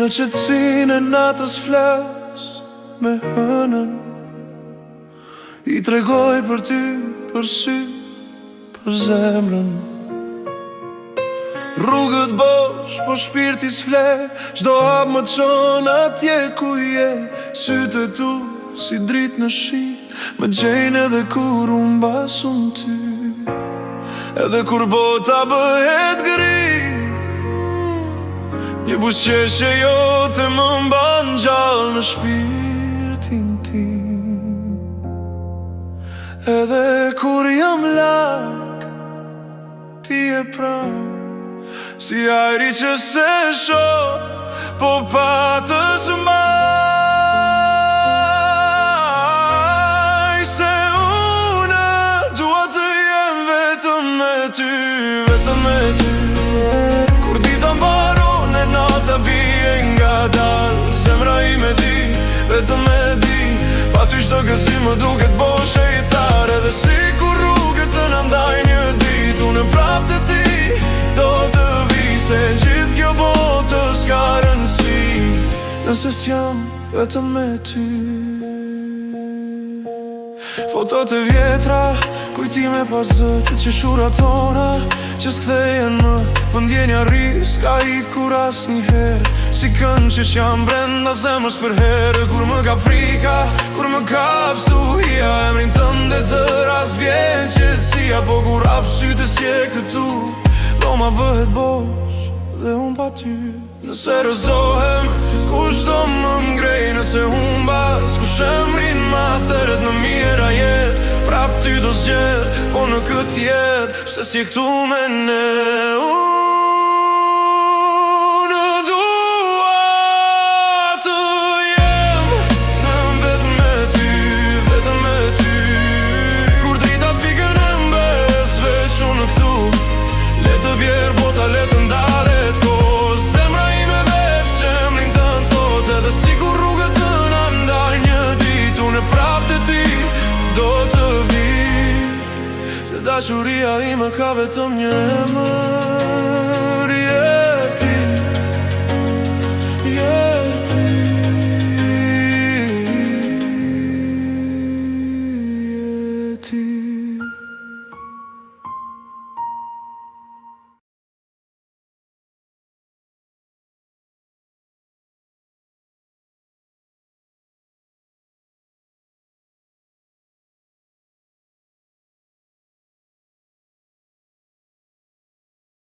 Në qetësinë e natës flas me hënën, i tregoj për ty, për sy, për zemrën. Rrugët bosh, po shpirti s'fle, çdo hap më çon atje ku je. Sytë e tu si dritë në shi, më gjejnë edhe kur unë mbasun ty. Edhe kur bota bëhet gri, një buzëqeshje jote më mban gjallë në shpirtin tim. Edhe kur jam larg, ti e pranë, si ajri që se shoh, po pa të zmaj. Se une dua të jem vetëm me ty, vetëm me ty. Kur dita mbaron e nata bie nga dal, zemra ime di, vetëm me di. Pa ty çdo gëzim më duket boshe i thar. Edhe si kur rrugët të na ndajnë një ditë, unë prap të ti do të vi. Se gjithë kjo botë s'ka rëndësi nëse s'jam vetëm me ty. Fotot e vjetra, kujtime pas zëtë, qeshura tona që s'kthejen më, po ndjenja rris ka ikur asnjëherë. Si kënd që jam brenda zemrës për herë. Kur më kap frika, kur më kap stuhia, emrin tënde të razvjen qetësia. Po kur hap sytë s'je këtu, doma bëhet bosh dhe unë pa ty. Nëse rëzohem, kush do më mgrej. Nëse humba, s'kush emrin ma theret në mira jet. Prap ty do zgjedh, po në këtë jet, pse si këtu me ne. Unë dua të jem vetëm me ty, vetëm me ty. Kur dritat fikën e mbes, veç unë këtu. Le të bjerë bota, le të ndalet ko. Zemra ime veç emrin të në thot. Edhe si kur rrugët të na ndajnë një dit, unë prap të ti do të vi. Se dashuria ime ka vetëm një emër.